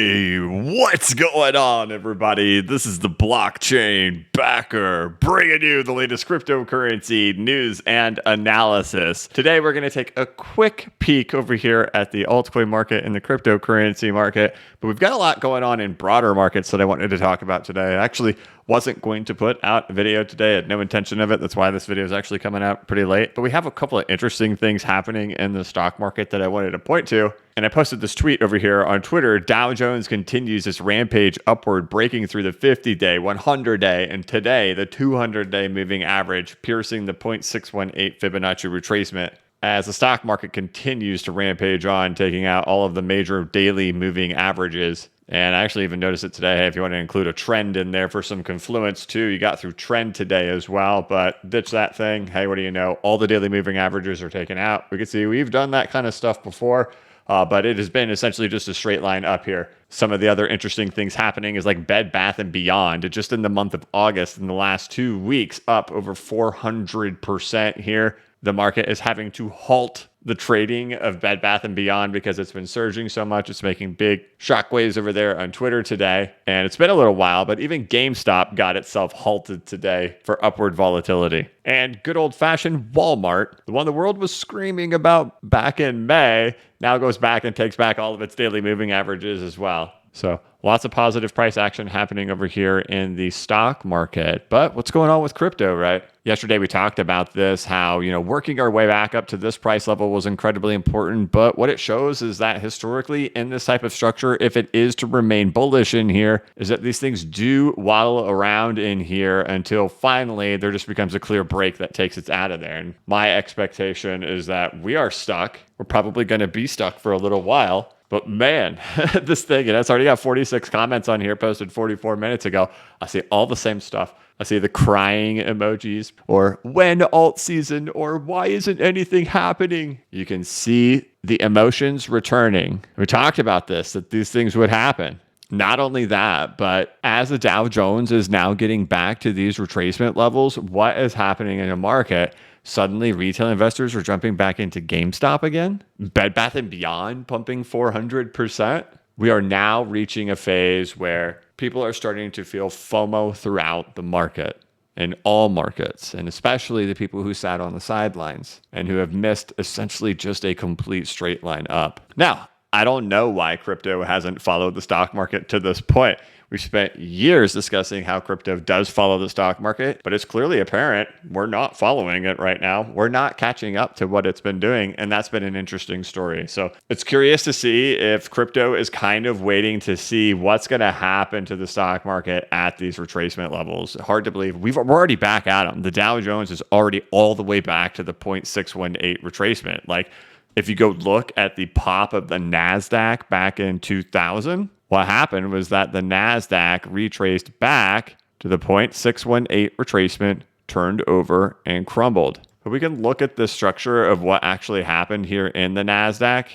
Hey, what's going on, everybody? This is the blockchain backer bringing you the latest cryptocurrency news and analysis. Today, we're going to take a quick peek over here at the altcoin market and the cryptocurrency market, but we've got a lot going on in broader markets that I wanted to talk about today. I actually wasn't going to put out a video today. I had no intention of it. That's why this video is actually coming out pretty late. But we have a couple of interesting things happening in the stock market that I wanted to point to. And I posted this tweet over here on Twitter. Dow Jones continues its rampage upward, breaking through the 50-day, 100-day, and today the 200-day moving average, piercing the 0.618 Fibonacci retracement as the stock market continues to rampage on, taking out all of the major daily moving averages. And I actually even noticed it today. Hey, if you want to include a trend in there for some confluence too, you got through trend today as well, but ditch that thing. Hey, what do you know? All the daily moving averages are taken out. We can see we've done that kind of stuff before, but it has been essentially just a straight line up here. Some of the other interesting things happening is like Bed Bath & Beyond. Just in the month of August, in the last 2 weeks, up over 400% here. The market is having to halt the trading of Bed Bath & Beyond because it's been surging so much. It's making big shockwaves over there on Twitter today. And it's been a little while, but even GameStop got itself halted today for upward volatility. And good old-fashioned Walmart, the one the world was screaming about back in May, now goes back and takes back all of its daily moving averages as well. So lots of positive price action happening over here in the stock market. But what's going on with crypto, right? Yesterday we talked about this, how, working our way back up to this price level was incredibly important. But what it shows is that historically in this type of structure, if it is to remain bullish in here, is that these things do waddle around in here until finally there just becomes a clear break that takes it out of there. And my expectation is that we are stuck. We're probably going to be stuck for a little while. But man, this thing, and it's already got 46 comments on here, posted 44 minutes ago. I see all the same stuff. I see the crying emojis, or when alt season, or why isn't anything happening? You can see the emotions returning. We talked about this, that these things would happen. Not only that, but as the Dow Jones is now getting back to these retracement levels, what is happening in the market? Suddenly, retail investors are jumping back into GameStop again. Bed Bath & Beyond pumping 400%. We are now reaching a phase where people are starting to feel FOMO throughout the market, in all markets, and especially the people who sat on the sidelines and who have missed essentially just a complete straight line up. Now, I don't know why crypto hasn't followed the stock market to this point. We've spent years discussing how crypto does follow the stock market, but it's clearly apparent we're not following it right now. We're not catching up to what it's been doing, and that's been an interesting story. So it's curious to see if crypto is kind of waiting to see what's going to happen to the stock market at these retracement levels. Hard to believe. We're already back at them. The Dow Jones is already all the way back to the 0.618 retracement. Like, if you go look at the pop of the NASDAQ back in 2000, what happened was that the NASDAQ retraced back to the 0.618 retracement, turned over, and crumbled. But we can look at the structure of what actually happened here in the NASDAQ.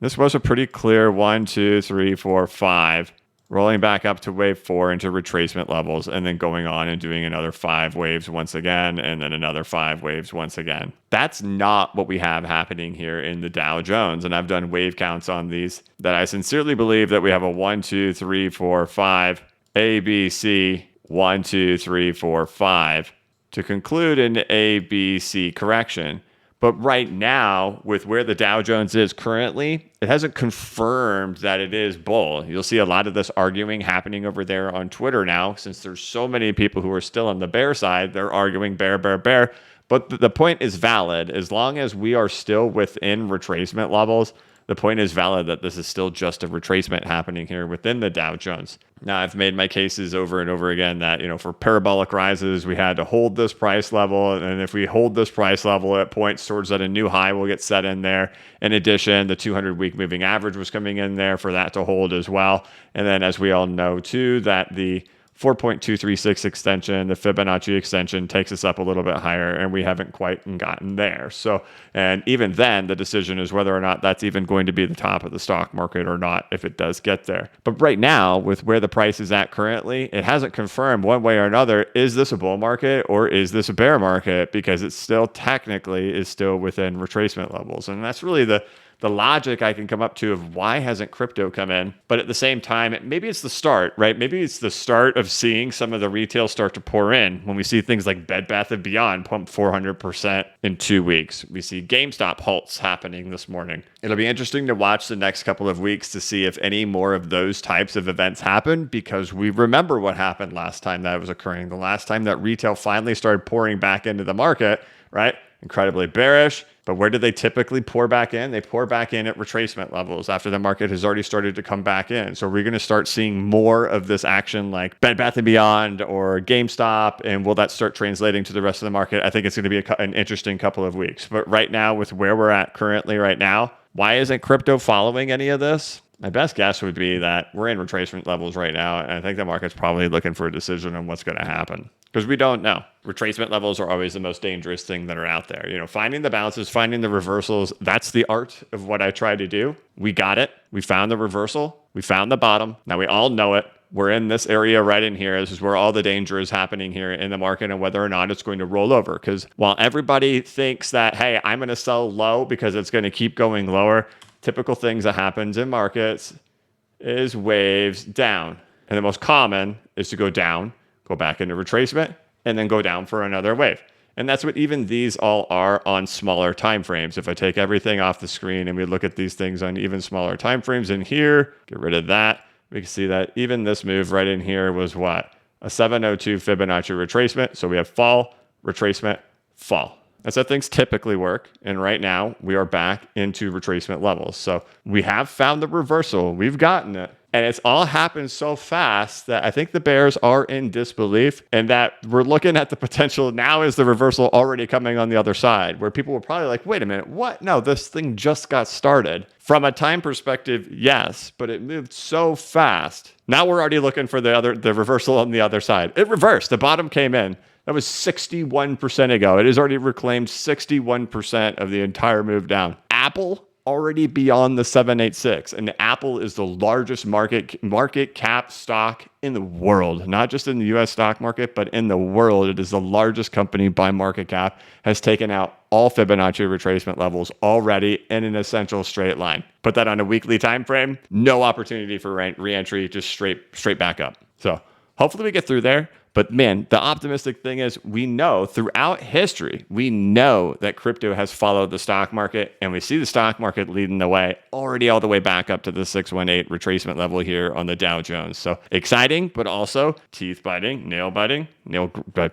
This was a pretty clear 1, 2, 3, 4, 5, rolling back up to wave 4 into retracement levels, and then going on and doing another 5 waves once again, and then another 5 waves once again. That's not what we have happening here in the Dow Jones. And I've done wave counts on these that I sincerely believe that we have a 1, 2, 3, 4, 5, A, B, C, 1, 2, 3, 4, 5 to conclude an A, B, C correction. But right now, with where the Dow Jones is currently, it hasn't confirmed that it is bull. You'll see a lot of this arguing happening over there on Twitter now, since there's so many people who are still on the bear side. They're arguing bear, bear, bear. But the point is valid. As long as we are still within retracement levels, the point is valid that this is still just a retracement happening here within the Dow Jones. Now, I've made my cases over and over again that, for parabolic rises, we had to hold this price level. And if we hold this price level, it points towards that a new high will get set in there. In addition, the 200-week moving average was coming in there for that to hold as well. And then, as we all know, too, that the 4.236 extension, the Fibonacci extension, takes us up a little bit higher, and we haven't quite gotten there. So, and even then, the decision is whether or not that's even going to be the top of the stock market or not, if it does get there. But right now, with where the price is at currently, it hasn't confirmed one way or another, is this a bull market or is this a bear market? Because it still technically is still within retracement levels. And that's really the the logic I can come up to of why hasn't crypto come in. But at the same time, maybe it's the start, right? Maybe it's the start of seeing some of the retail start to pour in when we see things like Bed Bath & Beyond pump 400% in 2 weeks. We see GameStop halts happening this morning. It'll be interesting to watch the next couple of weeks to see if any more of those types of events happen, because we remember what happened last time that was occurring. The last time that retail finally started pouring back into the market, right? Incredibly bearish. But where do they typically pour back in? They pour back in at retracement levels after the market has already started to come back in. So we're going to start seeing more of this action like Bed Bath & Beyond or GameStop. And will that start translating to the rest of the market? I think it's going to be an interesting couple of weeks. But right now, with where we're at currently right now, why isn't crypto following any of this? My best guess would be that we're in retracement levels right now, and I think the market's probably looking for a decision on what's going to happen, because we don't know. Retracement levels are always the most dangerous thing that are out there. You know, finding the bounces, finding the reversals, that's the art of what I try to do. We got it. We found the reversal. We found the bottom. Now we all know it. We're in this area right in here. This is where all the danger is happening here in the market and whether or not it's going to roll over. Because while everybody thinks that, hey, I'm going to sell low because it's going to keep going lower, typical things that happens in markets is waves down. And the most common is to go down, go back into retracement, and then go down for another wave. And that's what even these all are on smaller time frames. If I take everything off the screen and we look at these things on even smaller time frames in here, get rid of that, we can see that even this move right in here was what? A 702 Fibonacci retracement. So we have fall, retracement, fall. That's how things typically work. And right now we are back into retracement levels. So we have found the reversal. We've gotten it. And it's all happened so fast that I think the bears are in disbelief, and that we're looking at the potential now is the reversal already coming on the other side, where people were probably like, wait a minute, what? No, this thing just got started. From a time perspective, yes, but it moved so fast. Now we're already looking for the reversal on the other side. It reversed. The bottom came in. That was 61% ago. It has already reclaimed 61% of the entire move down. Apple already beyond the 786, and Apple is the largest market cap stock in the world, not just in the US stock market, but in the world. It is the largest company by market cap, has taken out all Fibonacci retracement levels already in an essential straight line. Put that on a weekly time frame, no opportunity for re-entry, just straight back up. So hopefully we get through there. But man, the optimistic thing is we know throughout history, we know that crypto has followed the stock market, and we see the stock market leading the way already all the way back up to the 618 retracement level here on the Dow Jones. So exciting, but also teeth biting,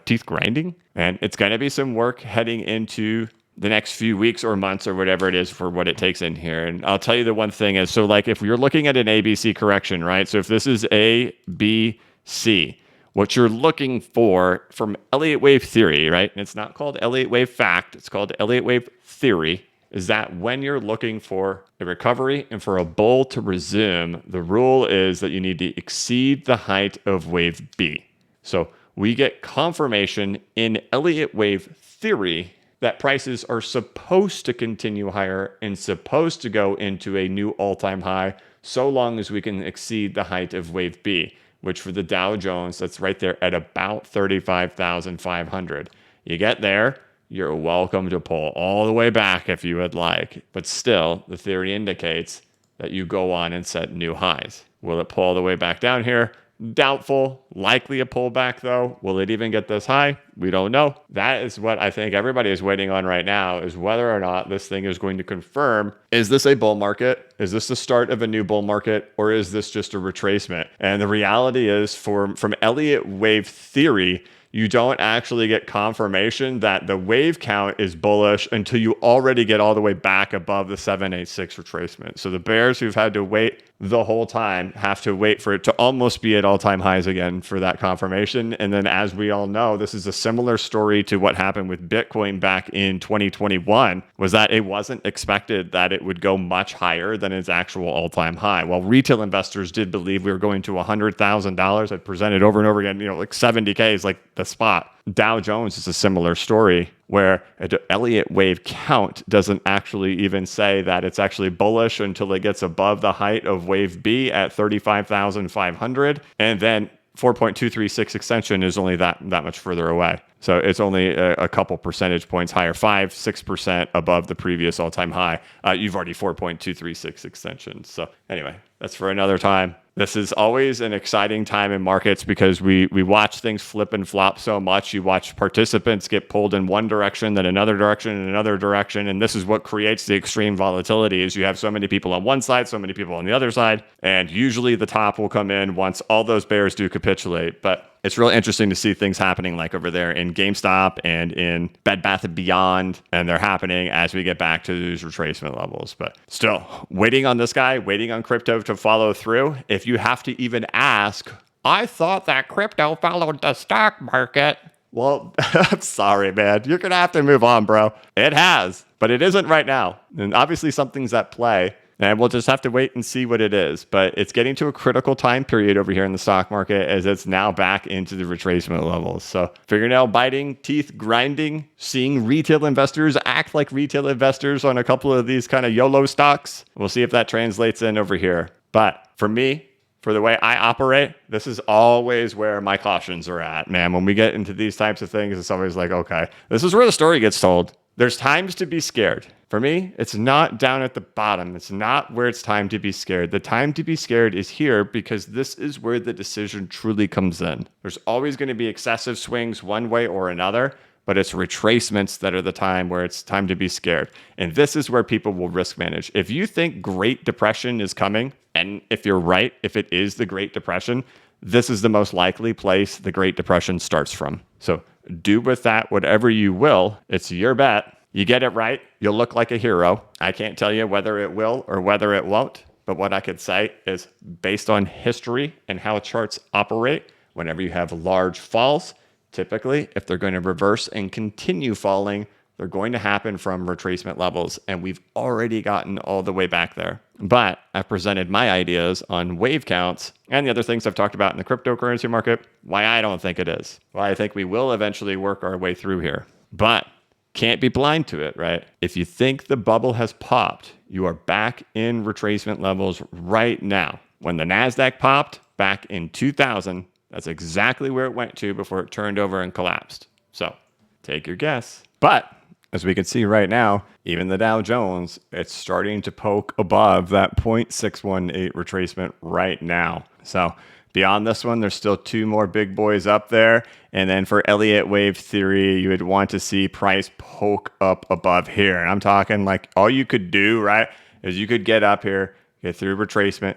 teeth grinding. And it's going to be some work heading into the next few weeks or months or whatever it is for what it takes in here. And I'll tell you the one thing is, so like if you're looking at an ABC correction, right? So if this is A, B, C, what you're looking for from Elliott Wave theory, right? And it's not called Elliott Wave fact, it's called Elliott Wave theory, is that when you're looking for a recovery and for a bull to resume, the rule is that you need to exceed the height of wave B. So we get confirmation in Elliott Wave theory that prices are supposed to continue higher and supposed to go into a new all-time high so long as we can exceed the height of wave B, which for the Dow Jones, that's right there at about 35,500. You get there, you're welcome to pull all the way back if you would like. But still, the theory indicates that you go on and set new highs. Will it pull all the way back down here? Doubtful. Likely a pullback though. Will it even get this high? We don't know. That is what I think everybody is waiting on right now, is whether or not this thing is going to confirm. Is this a bull market? Is this the start of a new bull market? Or is this just a retracement? And the reality is from Elliott Wave theory, you don't actually get confirmation that the wave count is bullish until you already get all the way back above the 786 retracement. So the bears who've had to wait the whole time have to wait for it to almost be at all-time highs again for that confirmation. And then as we all know, this is a similar story to what happened with Bitcoin back in 2021, was that it wasn't expected that it would go much higher than its actual all-time high. While retail investors did believe we were going to $100,000, I presented over and over again, like 70K is like the spot. Dow Jones is a similar story where Elliott Wave count doesn't actually even say that it's actually bullish until it gets above the height of wave B at 35,500. And then 4.236 extension is only that much further away. So it's only a couple percentage points higher, 5-6% above the previous all-time high. You've already 4.236 extensions. So anyway, that's for another time. This is always an exciting time in markets because we watch things flip and flop so much. You watch participants get pulled in one direction, then another direction, and another direction. And this is what creates the extreme volatility is you have so many people on one side, so many people on the other side. And usually the top will come in once all those bears do capitulate. But it's really interesting to see things happening like over there in GameStop and in Bed Bath & Beyond. And they're happening as we get back to these retracement levels. But still, waiting on this guy, waiting on crypto to follow through. If you have to even ask, I thought that crypto followed the stock market. Well, I'm sorry, man. You're going to have to move on, bro. It has, but it isn't right now. And obviously something's at play. And we'll just have to wait and see what it is. But it's getting to a critical time period over here in the stock market as it's now back into the retracement levels. So fingernail biting, teeth grinding, seeing retail investors act like retail investors on a couple of these kind of YOLO stocks. We'll see if that translates in over here. But for me, for the way I operate, this is always where my cautions are at, man. When we get into these types of things, it's always like, okay, this is where the story gets told. There's times to be scared. For me, it's not down at the bottom. It's not where it's time to be scared. The time to be scared is here because this is where the decision truly comes in. There's always going to be excessive swings one way or another, but it's retracements that are the time where it's time to be scared. And this is where people will risk manage. If you think Great Depression is coming, and if you're right, if it is the Great Depression, this is the most likely place the Great Depression starts from. So do with that whatever you will. It's your bet. You get it right, you'll look like a hero. I can't tell you whether it will or whether it won't, but what I could say is based on history and how charts operate, whenever you have large falls, typically, if they're going to reverse and continue falling, they're going to happen from retracement levels, and we've already gotten all the way back there. But I've presented my ideas on wave counts and the other things I've talked about in the cryptocurrency market, why I don't think it is, why I think we will eventually work our way through here. But can't be blind to it, right? If you think the bubble has popped, you are back in retracement levels right now. When the NASDAQ popped back in 2000, that's exactly where it went to before it turned over and collapsed. So take your guess. But as we can see right now, even the Dow Jones, it's starting to poke above that 0.618 retracement right now. So beyond this one, there's still two more big boys up there. And then for Elliott Wave theory, you would want to see price poke up above here. And I'm talking like all you could do, right, is you could get up here, get through retracement,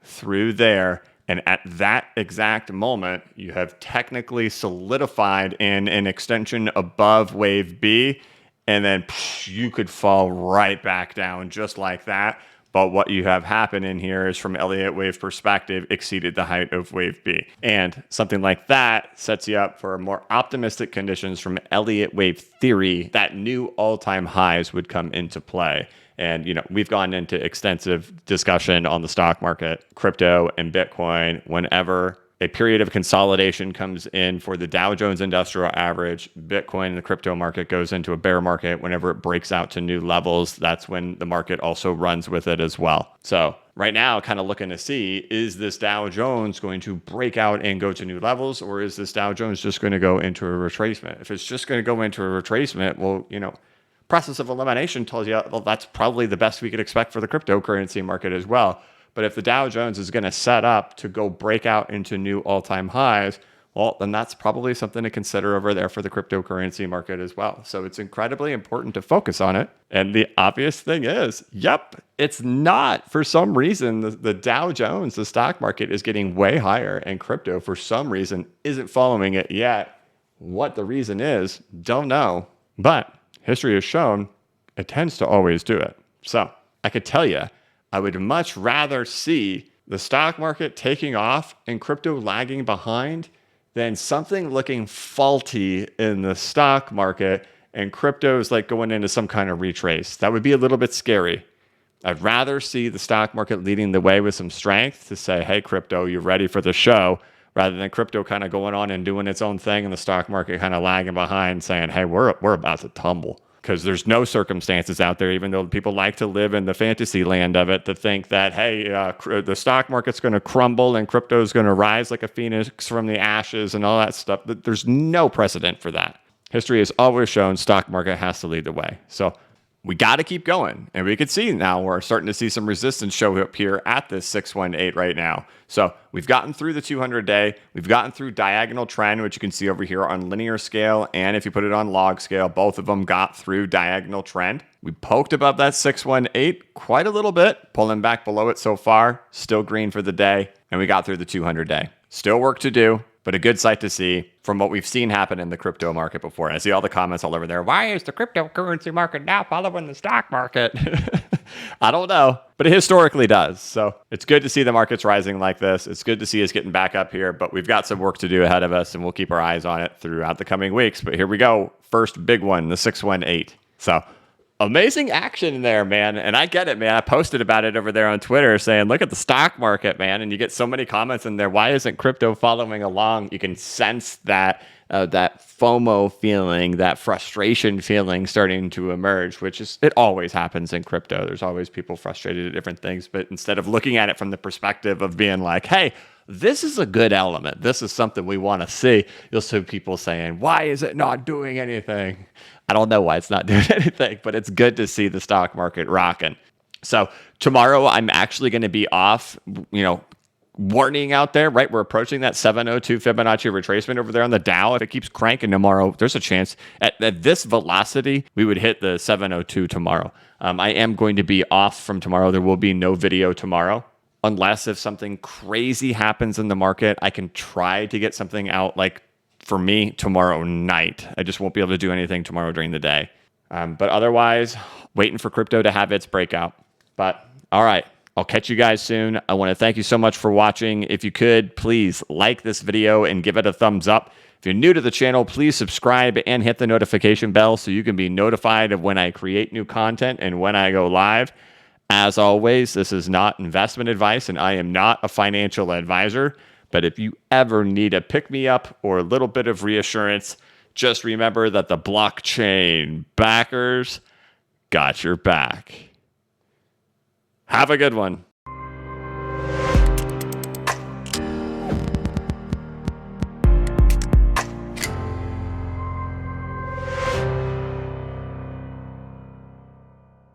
through there. And at that exact moment, you have technically solidified in an extension above wave B. And then you could fall right back down just like that. But what you have happen in here is from Elliott Wave perspective, exceeded the height of wave B. And something like that sets you up for more optimistic conditions from Elliott Wave theory that new all-time highs would come into play. And, you know, we've gone into extensive discussion on the stock market, crypto and Bitcoin whenever a period of consolidation comes in for the Dow Jones Industrial Average. Bitcoin and the crypto market goes into a bear market. Whenever it breaks out to new levels, that's when the market also runs with it as well. So right now, kind of looking to see, is this Dow Jones going to break out and go to new levels, or is this Dow Jones just going to go into a retracement? If it's just going to go into a retracement, well, you know, process of elimination tells you, well, that's probably the best we could expect for the cryptocurrency market as well. But if the Dow Jones is going to set up to go break out into new all-time highs, well, then that's probably something to consider over there for the cryptocurrency market as well. So it's incredibly important to focus on it. And the obvious thing is, yep, it's not. For some reason, the Dow Jones, the stock market, is getting way higher, and crypto, for some reason, isn't following it yet. What the reason is, don't know. But history has shown it tends to always do it. So I could tell you, I would much rather see the stock market taking off and crypto lagging behind than something looking faulty in the stock market and crypto is like going into some kind of retrace. That would be a little bit scary. I'd rather see the stock market leading the way with some strength to say, hey, crypto, you're ready for the show, rather than crypto kind of going on and doing its own thing and the stock market kind of lagging behind saying, hey, we're about to tumble. because there's no circumstances out there, even though people like to live in the fantasy land of it, to think that, hey, the stock market's going to crumble and crypto is going to rise like a phoenix from the ashes and all that stuff. There's no precedent for that. History has always shown stock market has to lead the way. So we got to keep going. And we can see now we're starting to see some resistance show up here at this 618 right now. So we've gotten through the 200-day. We've gotten through diagonal trend, which you can see over here on linear scale. And if you put it on log scale, both of them got through diagonal trend. We poked above that 618 quite a little bit, pulling back below it so far. Still green for the day. And we got through the 200-day. Still work to do, but a good sight to see from what we've seen happen in the crypto market before. And I see all the comments all over there. Why is the cryptocurrency market now following the stock market? I don't know, but it historically does. So it's good to see the markets rising like this. It's good to see us getting back up here, but we've got some work to do ahead of us, and we'll keep our eyes on it throughout the coming weeks. But here we go. First big one, the 618. So amazing action in there, man. And I get it, man. I posted about it over there on Twitter saying, look at the stock market, man. And you get so many comments in there. Why isn't crypto following along? You can sense that FOMO feeling, that frustration feeling starting to emerge, which is, it always happens in crypto. There's always people frustrated at different things. But instead of looking at it from the perspective of being like, hey, this is a good element, this is something we want to see, you'll see people saying, why is it not doing anything? I don't know why it's not doing anything, but it's good to see the stock market rocking. So tomorrow I'm actually going to be off, warning out there, right? We're approaching that 702 Fibonacci retracement over there on the Dow. If it keeps cranking tomorrow, there's a chance at this velocity, we would hit the 702 tomorrow. I am going to be off from tomorrow. There will be no video tomorrow. Unless if something crazy happens in the market, I can try to get something out like for me tomorrow night. I just won't be able to do anything tomorrow during the day. But otherwise, waiting for crypto to have its breakout. But all right, I'll catch you guys soon. I want to thank you so much for watching. If you could, please like this video and give it a thumbs up. If you're new to the channel, please subscribe and hit the notification bell so you can be notified of when I create new content and when I go live. As always, this is not investment advice, and I am not a financial advisor. But if you ever need a pick-me-up or a little bit of reassurance, just remember that the blockchain backers got your back. Have a good one.